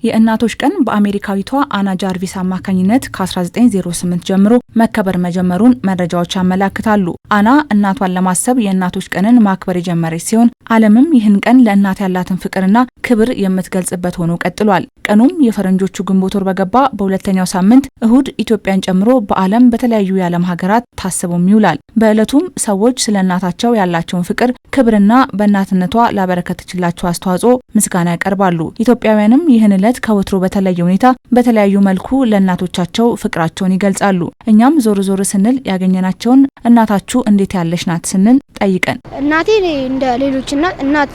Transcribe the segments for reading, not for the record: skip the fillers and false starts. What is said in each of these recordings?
የእናቶች ቀን በአሜሪካዊቷ አና ጃርቪስ አማካኝነት ከ1908 ጀምሮ መከበር መጀመሩን መረጃዎች ያመለክታሉ። አና እናቷን ለማሰብ የእናቶች ቀንን ማክበር የጀመረች ሲሆን ዓለምም ይህን ቀን ለእናት ያላትን ፍቅርና ክብር የምትገልጽበት ሆኖ ቀጥሏል። ቀኑም የፈረንጆቹ ግንቦት ወር በገባ በሁለተኛው ሳምንት እሁድ ኢትዮጵያን ጨምሮ በዓለም በተለያዩ የዓለም ሀገራት ታስቦም ይውላል። በዕለቱም ሰዎች ስለ እናታቸው ያላቸውን ፍቅር፣ ክብርና በእናትነቷ ላበረከተችላቸው አስተዋጽኦ ምስጋና ያቀርባሉ። ኢትዮጵያውያንም ይህን ዕለት ከወትሮ በተለየ ሁኔታ በተለያዩ መልኩ ለእናቶቻቸው ፍቅራቸውን ይገልጻሉ። እኛም ዞር ዞር ስንል ያገኘናቸውን እናታችሁ እንዴት ያለሽ ናት ስንል ጠይቀን እናቴ እንደ ሌሎች እናት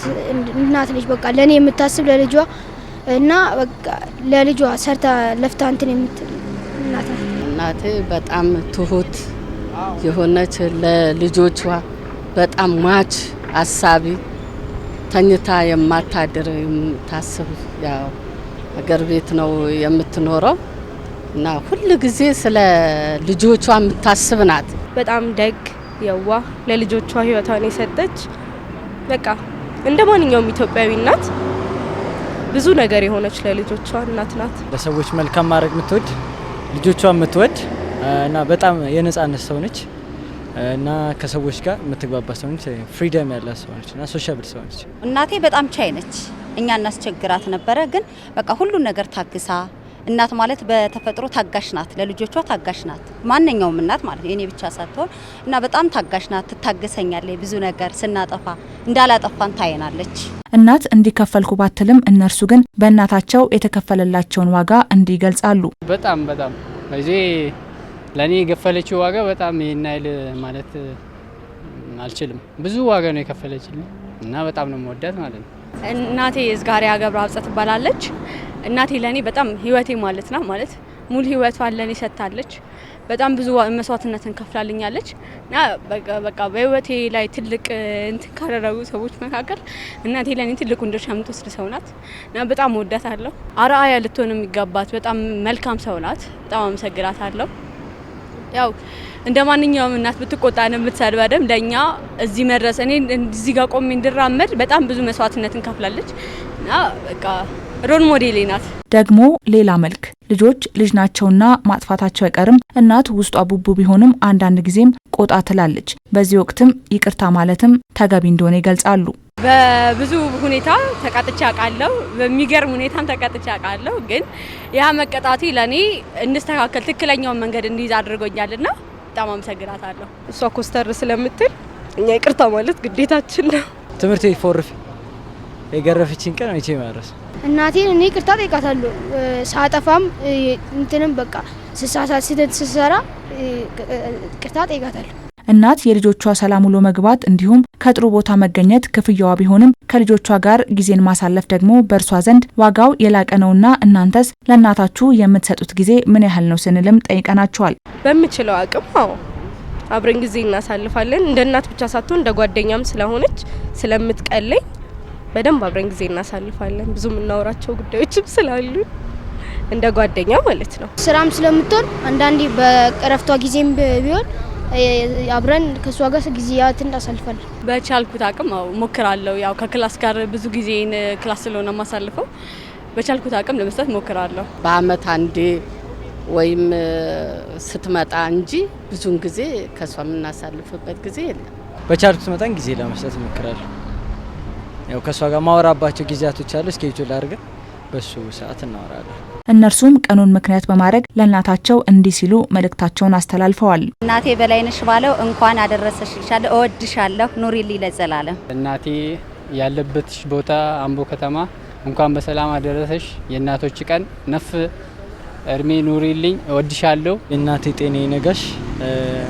ነች። በቃ ለኔ የምታስብ ለልጇ እና በቃ ለልጇ ሰርታ ለፍታ እንትን የምትል እናት ናት። እናቴ በጣም ትሁት የሆነች ለልጆቿ በጣም ሟች አሳቢ ተኝታ የማታድር የምታስብ ያው ሀገር ቤት ነው የምትኖረው እና ሁሉ ጊዜ ስለ ልጆቿ የምታስብ ናት። በጣም ደግ የዋ ለልጆቿ ህይወቷን የሰጠች በቃ እንደ ማንኛውም ኢትዮጵያዊ እናት ብዙ ነገር የሆነች ለልጆቿ እናት ናት። ለሰዎች መልካም ማድረግ የምትወድ ልጆቿ የምትወድ እና በጣም የነጻነት ሰው ነች እና ከሰዎች ጋር የምትግባባ ሰው ነች። ፍሪደም ያላት ሰው ነች እና ሶሻብል ሰው ነች። እናቴ በጣም ቻይ ነች። እኛ እናስቸግራት ነበረ፣ ግን በቃ ሁሉን ነገር ታግሳ። እናት ማለት በተፈጥሮ ታጋሽ ናት፣ ለልጆቿ ታጋሽ ናት። ማንኛውም እናት ማለት የኔ ብቻ ሳትሆን እና በጣም ታጋሽ ናት። ትታገሰኛለች። ብዙ ነገር ስናጠፋ እንዳላጠፋን ታየናለች። እናት እንዲከፈልኩ ባትልም እነርሱ ግን በእናታቸው የተከፈለላቸውን ዋጋ እንዲህ ይገልጻሉ። በጣም እዚህ ለኔ የከፈለችው ዋጋ በጣም ይናይል ማለት አልችልም። ብዙ ዋጋ ነው የከፈለችልኝ እና በጣም ነው የምወዳት ማለት ነው። እናቴ ዝጋሪያ ገብረ አብጸት ትባላለች። እናቴ ለኔ በጣም ህይወቴ ማለት ነው። ማለት ሙሉ ህይወቷን ለኔ ሰጥታለች። በጣም ብዙ መስዋዕትነትን ከፍላልኛለች እና በቃ በህይወቴ ላይ ትልቅ እንትን ካደረጉ ሰዎች መካከል እናቴ ለኔ ትልቁን ድርሻ የምትወስድ ሰው ናት እና በጣም ወዳታለሁ። አርአያ ልትሆን የሚገባት በጣም መልካም ሰው ናት። በጣም አመሰግናታለሁ። ያው እንደ ማንኛውም እናት ብትቆጣን የምትሰድበደም ለኛ እዚህ መድረስ እኔ እዚህ ጋር ቆሜ እንድራመድ በጣም ብዙ መስዋዕትነትን ከፍላለች እና በቃ ሮል ሞዴሌ ናት። ደግሞ ሌላ መልክ ልጆች ልጅ ናቸውና ማጥፋታቸው አይቀርም። እናት ውስጧ ቡቡ ቢሆንም አንዳንድ ጊዜም ቆጣ ትላለች። በዚህ ወቅትም ይቅርታ ማለትም ተገቢ እንደሆነ ይገልጻሉ። በብዙ ሁኔታ ተቃጥቼ አውቃለሁ። በሚገርም ሁኔታም ተቃጥቼ አውቃለሁ። ግን ያ መቀጣቴ ለኔ እንስተካከል ትክክለኛውን መንገድ እንዲይዝ አድርጎኛልና በጣም አመሰግናታለሁ። እሷ ኮስተር ስለምትል እኛ ይቅርታ ማለት ግዴታችን ነው። ትምህርት ፎርፍ የገረፈችን ቀን እቺ ማረስ እናቴን እኔ ይቅርታ ጠይቃታለሁ። ሳጠፋም እንትንም በቃ ስሳሳት ስሰራ ይቅርታ ጠይቃታለሁ። እናት የልጆቿ ሰላም ውሎ መግባት እንዲሁም ከጥሩ ቦታ መገኘት ክፍያዋ ቢሆንም ከልጆቿ ጋር ጊዜን ማሳለፍ ደግሞ በእርሷ ዘንድ ዋጋው የላቀ ነውና እናንተስ ለእናታችሁ የምትሰጡት ጊዜ ምን ያህል ነው ስንልም ጠይቀናቸዋል። በምችለው አቅም አብረን ጊዜ እናሳልፋለን። እንደ እናት ብቻ ሳትሆን እንደ ጓደኛም ስለሆነች ስለምትቀለኝ በደንብ አብረን ጊዜ እናሳልፋለን። ብዙ የምናወራቸው ጉዳዮችም ስላሉ እንደ ጓደኛ ማለት ነው። ስራም ስለምትሆን አንዳንዴ በእረፍቷ ጊዜም ቢሆን አብረን ከሷ ጋር ጊዜያትን እናሳልፋለን። በቻልኩት አቅም ሞክራለሁ። ያው ከክላስ ጋር ብዙ ጊዜን ክላስ ስለሆነ ማሳልፈው በቻልኩት አቅም ለመስጠት ሞክራለሁ። በአመት አንዴ ወይም ስትመጣ እንጂ ብዙን ጊዜ ከሷ የምናሳልፍበት ጊዜ የለም። በቻልኩት መጠን ጊዜ ለመስጠት ሞክራለሁ። ያው ከሷ ጋር ማወራባቸው ጊዜያቶች አሉ። ስኬጁል አድርገን በሱ ሰዓት እናወራለን። እነርሱም ቀኑን ምክንያት በማድረግ ለእናታቸው እንዲህ ሲሉ መልእክታቸውን አስተላልፈዋል። እናቴ በላይነሽ ባለው እንኳን አደረሰሽ ልሻለሁ። እወድሻለሁ። ኑሪልኝ ለዘላለም። እናቴ ያለበትሽ ቦታ አምቦ ከተማ እንኳን በሰላም አደረሰሽ። የእናቶች ቀን ነፍ እድሜ ኑሪልኝ። እወድሻለሁ። እናቴ ጤና ይነጋሽ።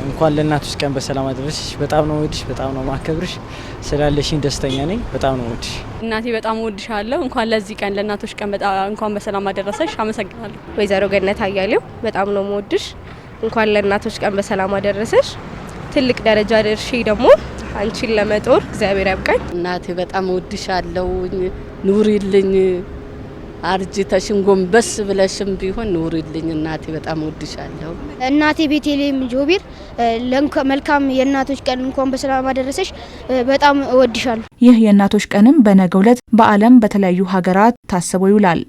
እንኳን ለእናቶች ቀን በሰላም አደረሰሽ። በጣም ነው ወድሽ፣ በጣም ነው ማከብርሽ። ስላለሽኝ ደስተኛ ነኝ። በጣም ነው ወድሽ እናቴ። በጣም ወድሻለሁ። እንኳን ለዚህ ቀን ለእናቶች ቀን እንኳን በሰላም አደረሰሽ። አመሰግናለሁ። ወይዘሮ ገነት አያሌው በጣም ነው ወድሽ። እንኳን ለእናቶች ቀን በሰላም አደረሰሽ። ትልቅ ደረጃ ደርሼ ደግሞ አንቺን ለመጦር እግዚአብሔር ያብቃኝ። እናቴ በጣም ወድሻለሁ። ኑሪልኝ። አርጅተሽን ጎንበስ ብለሽም ቢሆን ኑሪልኝ እናቴ። በጣም ወድሻለሁ እናቴ። ቤቴሌም ጆቢር መልካም የእናቶች ቀን እንኳን በሰላም አደረሰሽ። በጣም እወድሻለሁ። ይህ የእናቶች ቀንም በነገው ዕለት በዓለም በተለያዩ ሀገራት ታስቦ ይውላል።